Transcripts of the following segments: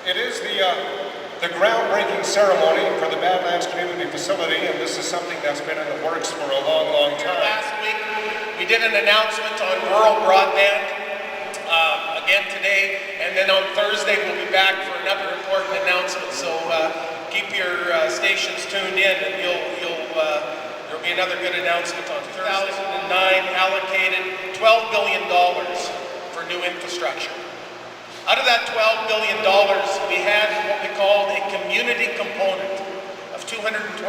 It is the groundbreaking ceremony for the Badlands Community Facility, and this is something that's been in the works for a long, long time. Last week, we did an announcement on rural broadband, again today, and then on Thursday we'll be back for another important announcement. So keep your stations tuned in, and there'll be another good announcement on 2009. Allocated $12 billion for new infrastructure. Out of that $12 billion, we had what we called a community component of $227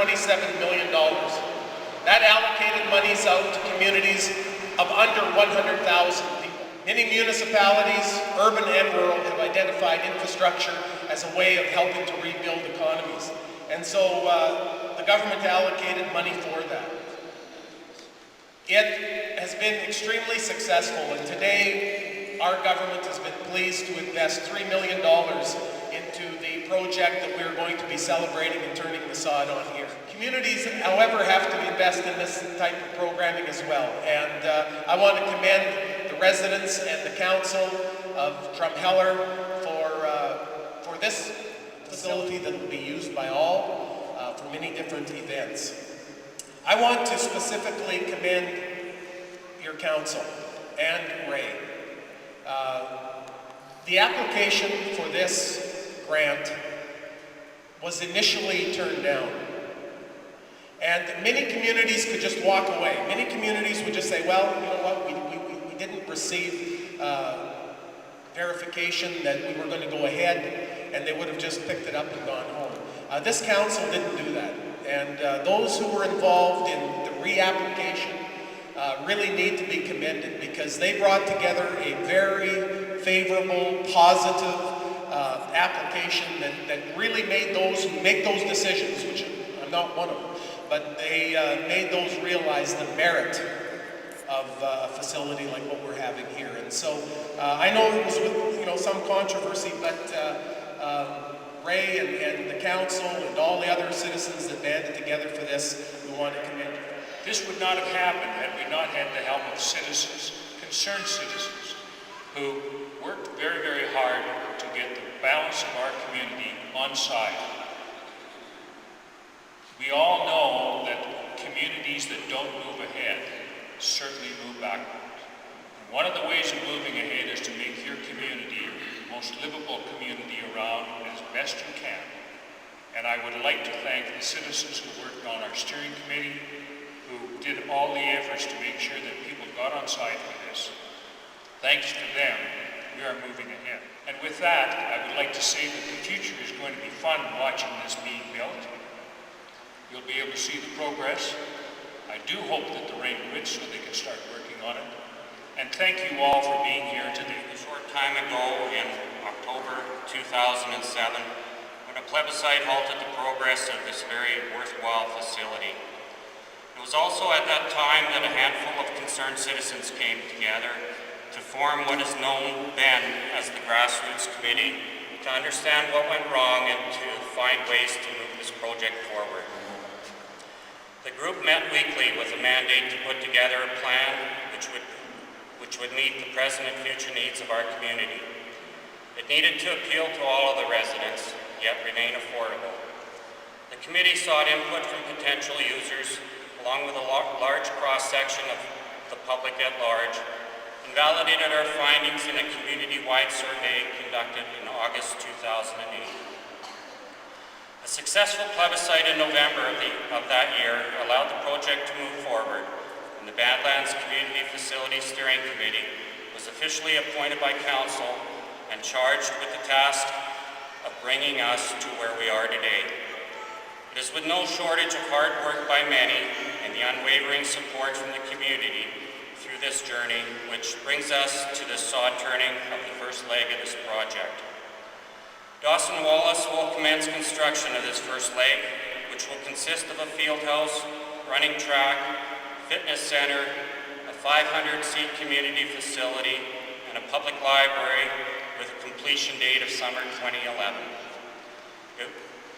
million. That allocated monies out to communities of under 100,000 people. Many municipalities, urban and rural, have identified infrastructure as a way of helping to rebuild economies. And so the government allocated money for that. It has been extremely successful, and today our government has been pleased to invest $3 million into the project that we're going to be celebrating and turning the sod on here. Communities, however, have to invest in this type of programming as well. And I want to commend the residents and the council of Drumheller for this facility that will be used by all for many different events. I want to specifically commend your council and Ray. The application for this grant was initially turned down. And many communities could just walk away. Many communities would just say, well, you know what, we didn't receive verification that we were going to go ahead, and they would have just picked it up and gone home. This council didn't do that. And those who were involved in the reapplication really need to be commended, because they brought together a very favorable, positive application that really made those who make those decisions, which I'm not one of them, but they made those realize the merit of a facility like what we're having here. And so I know it was with some controversy, but Ray and the council and all the other citizens that banded together for this, we want to commend you. This would not have happened had we not had the help of citizens, concerned citizens, who worked very, very hard to get the balance of our community on side. We all know that communities that don't move ahead certainly move backwards. And one of the ways of moving ahead is to make your community the most livable community around as best you can. And I would like to thank the citizens who worked on our steering committee, who did all the efforts to make sure that people got on side for this. Thanks to them, we are moving ahead. And with that, I would like to say that the future is going to be fun watching this being built. You'll be able to see the progress. I do hope that the rain quits so they can start working on it. And thank you all for being here today. A short time ago, in October 2007, when a plebiscite halted the progress of this very worthwhile facility. It was also at that time that a handful of concerned citizens came together to form what is known then as the Grassroots Committee, to understand what went wrong and to find ways to move this project forward. The group met weekly with a mandate to put together a plan which would meet the present and future needs of our community. It needed to appeal to all of the residents, yet remain affordable. The committee sought input from potential users, along with a large cross-section of the public at large, and validated our findings in a community-wide survey conducted in August 2008. A successful plebiscite in November of that year allowed the project to move forward, and the Badlands Community Facility Steering Committee was officially appointed by Council and charged with the task of bringing us to where we are today. It is with no shortage of hard work by many and the unwavering support from the community through this journey, which brings us to the sod turning of the first leg of this project. Dawson Wallace will commence construction of this first leg, which will consist of a field house, running track, fitness center, a 500-seat community facility, and a public library with a completion date of summer 2011.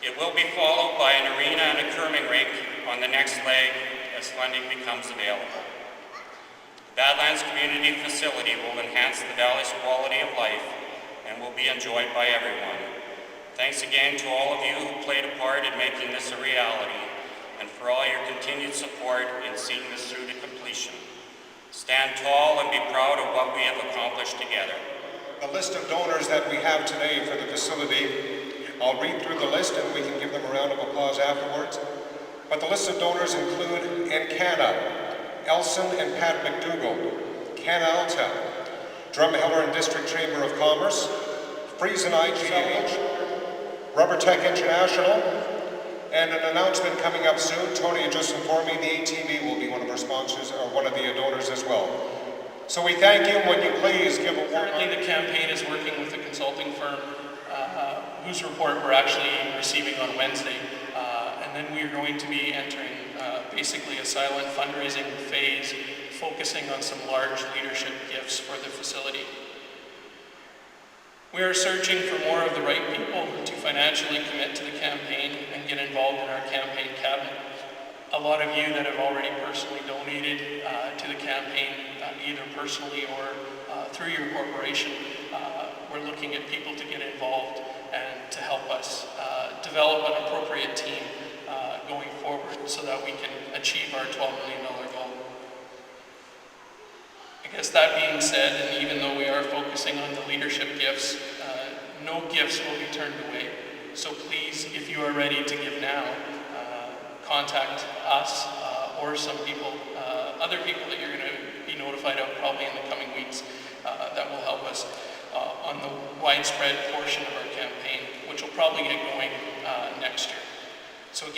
It will be followed by an arena and a curling rink on the next leg as funding becomes available. The Badlands Community Facility will enhance the valley's quality of life and will be enjoyed by everyone. Thanks again to all of you who played a part in making this a reality, and for all your continued support in seeing this through to completion. Stand tall and be proud of what we have accomplished together. The list of donors that we have today for the facility, I'll read through the list and we can give them a round of applause afterwards. But the list of donors include Encana, Elson and Pat McDougall, Canna Alta, Drumheller and District Chamber of Commerce, Friesen IGH, RubberTech International, and an announcement coming up soon. Tony just informed me the ATV will be one of our sponsors, or one of the donors as well. So we thank you. Would you please give a warm... Currently, the campaign is working with a consulting firm whose report we're actually receiving on Wednesday. And then we are going to be entering basically a silent fundraising phase, focusing on some large leadership gifts for the facility. We are searching for more of the right people to financially commit to the campaign and get involved in our campaign cabinet. A lot of you that have already personally donated to the campaign, either personally or through your corporation, we're looking at people to get involved and to help us develop an appropriate team going forward so that we can achieve our $12 million goal. I guess that being said, and even though we are focusing on the leadership gifts, no gifts will be turned away. So please, if you are ready to give now, contact us or some people, other people that you're going to be notified of probably in the coming weeks that will help us on the widespread portion of our campaign, which will probably get going next year. So